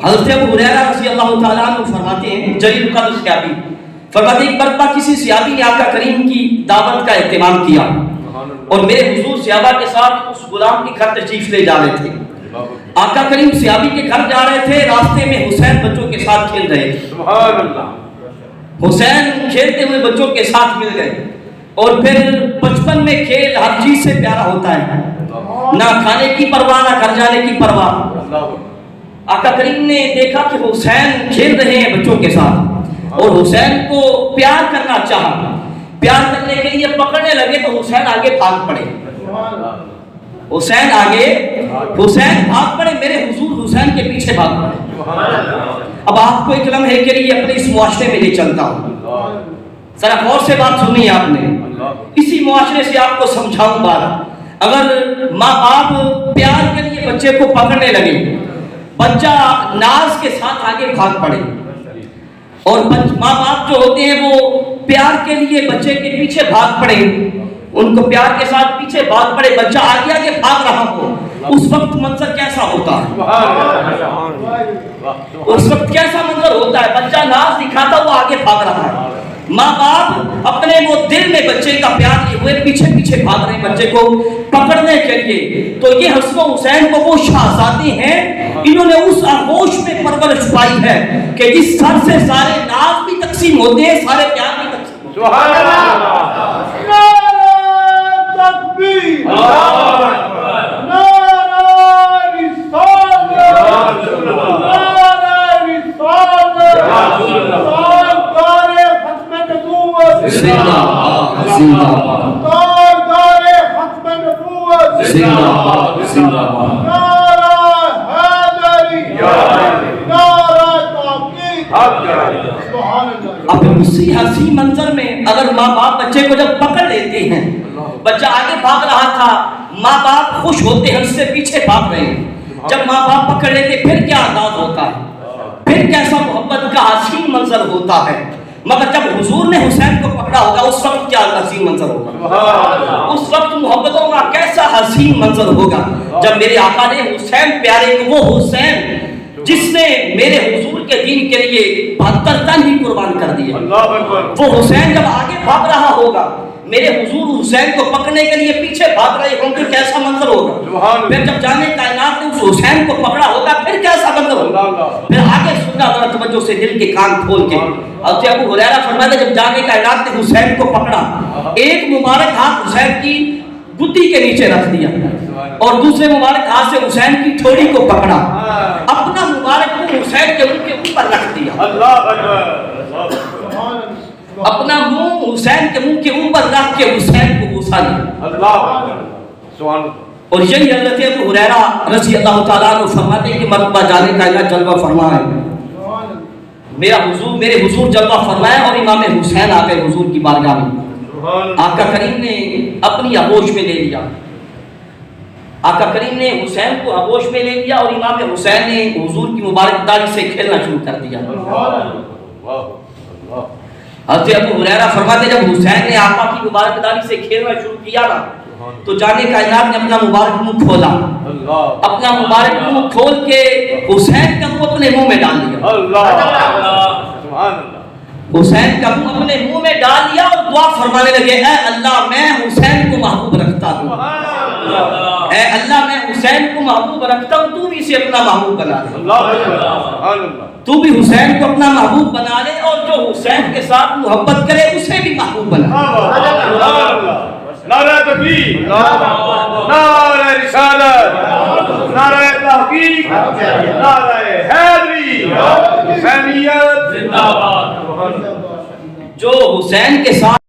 حضرت ابو ہریرہ رضی اللہ تعالیٰ عنہ فرماتے ہیں، جلیل القدر صحابی فرماتے ہیں، ایک مرتبہ کسی صحابی نے آقا کریم کی دعوت کا اہتمام کیا اور میرے حضور صحابہ کے ساتھ اس غلام کے گھر تشریف لے جا رہے تھے۔ آقا کریم صحابی کے گھر جا رہے تھے، راستے میں حسین بچوں کے ساتھ کھیل رہے تھے۔ سبحان اللہ۔ حسین کھیلتے ہوئے بچوں کے ساتھ مل گئے، اور پھر بچپن میں کھیل ہر چیز سے پیارا ہوتا ہے، نہ کھانے کی پرواہ نہ گھر جانے کی پرواہ۔ آقا کریم نے دیکھا کہ حسین کھیل رہے ہیں بچوں کے ساتھ، اور حسین کو پیار کرنا چاہا، پیار کرنے کے لیے پکڑنے لگے تو حسین آگے بھاگ پڑے، حسین بھاگ پڑے، میرے حضور حسین کے پیچھے بھاگ پڑے۔ اب آپ کو ایک لمحے کے لیے اپنے اس معاشرے میں لے چلتا ہوں، ذرا غور سے بات سنی آپ نے، اسی معاشرے سے آپ کو سمجھاؤں بات۔ اگر ماں باپ پیار کے لیے بچے کو پکڑنے لگے، بچہ ناز کے ساتھ آگے بھاگ پڑے، اور ماں باپ جو ہوتے ہیں وہ پیار کے لیے بچے کے پیچھے بھاگ پڑے، ان کو پیار کے ساتھ پیچھے بھاگ پڑے، بچہ آگے آگے بھاگ رہا ہو، اس وقت منظر کیسا ہوتا ہے؟ اس وقت کیسا منظر ہوتا ہے؟ بچہ ناز دکھاتا ہوا آگے بھاگ رہا ہے، ماں باپ اپنے وہ دل میں بچے کا پیار لیے ہوئے پیچھے پیچھے بھاگ رہے ہیں بچے کو پکڑنے کے لیے۔ تو یہ حسن و حسین کو وہ شہزادے ہیں، انہوں نے اس آغوش میں پرورش پائی ہے کہ جس سر سے سارے ناز بھی تقسیم ہوتے ہیں، سارے پیار بھی تقسیم ہوتے ہیں۔ سبحان اللہ۔ تکبیر، نعرہ رسالت، نعرہ رسالت، تاجدار ختم نبوت، زندہ باد، زندہ باد، تاجدار ختم نبوت، زندہ باد، زندہ باد، نعرہ حیدری، نعرہ تحقیق، سبحان اللہ۔ اب اسی حسی منظر میں اگر ماں باپ بچے کو جب پکڑ لیتے ہیں، بچہ آگے بھاگ رہا تھا، ماں باپ خوش ہوتے ہیں، اس سے پیچھے بھاگ رہے ہیں، جب ماں باپ پکڑ لیتے پھر کیا انداز ہوتا ہے، پھر کیسا محبت کا حسین منظر ہوتا ہے۔ مگر جب حضور نے حسین کو پکڑا ہوگا اس وقت کیا حسین منظر ہوگا، اس وقت محبتوں کا کیسا حسین منظر ہوگا، جب میرے آقا نے حسین پیارے کو، وہ حسین جس نے میرے حضور کے دین کے لیے 72 تن ہی قربان کر دیا، وہ حسین جب آگے بھاگ رہا ہوگا، میرے حضور حسین کو پکڑنے کے لیے پیچھے بھاگ رہے ہوں گے، کیسا منظر ہوگا۔ پھر جب جانے کائنات نے اس حسین کو پکڑا ہوگا پھر کیسا منظر ہوگا۔ پھر آگے سننا ذرا توجہ سے دل کے کان کھول کے، حضرت ابو ہریرہ فرماتے ہیں جب جانے کائنات نے حسین کو پکڑا، ایک مبارک ہاتھ حسین کی گدی کے نیچے رکھ دیا اور دوسرے مبارک ہاتھ سے حسین کی ٹھوڑی کو پکڑا، اپنا مبارک منہ حسین کے منہ کے اوپر رکھ دیا، اپنا منہ حسین کے منہ کے اوپر رکھ کے حسین کو بوسا دیا۔ اور یہی حضرت ابو ہریرہ رضی اللہ تعالیٰ عنہ فرماتے ہیں کہ مرتبہ جانے کا اللہ جلوہ فرمائے، میرے حضور جلوہ فرمائے اور امام حسین آ گئے حضور کی بارگاہ میں۔ آقا کریم نے اپنی آغوش میں لے لیا، آقا کریم نے حسین کو آغوش میں لے لیا، اور امام حسین نے حضور کی مبارک داڑھی سے کھیلنا شروع کر دیا۔ حضرت ابو ہریرہ فرماتے جب حسین نے آقا کی مبارک داڑھی سے کھیلنا شروع کیا نا تو جانے کائنات نے اپنا مبارک منہ کھولا، اپنا مبارک منہ کھول کے حسین کا منہ اپنے منہ میں ڈال دیا، حسین کا منہ اپنے منہ میں ڈال دیا اور دعا فرمانے لگے، اے اللہ میں حسین کو محبوب رکھتا ہوں، اے اللہ میں حسین کو محبوب رکھتا ہوں، تو بھی اسے اپنا محبوب بنا لے، تو بھی حسین کو اپنا محبوب بنا لے، اور جو حسین کے ساتھ محبت کرے اسے بھی محبوب بنا لے۔ نعرہ تکبیر، نعرہ رسالت، نعرہ تحقیق، نعرہ حیدری، حسینیت زندہ باد۔ جو حسین کے ساتھ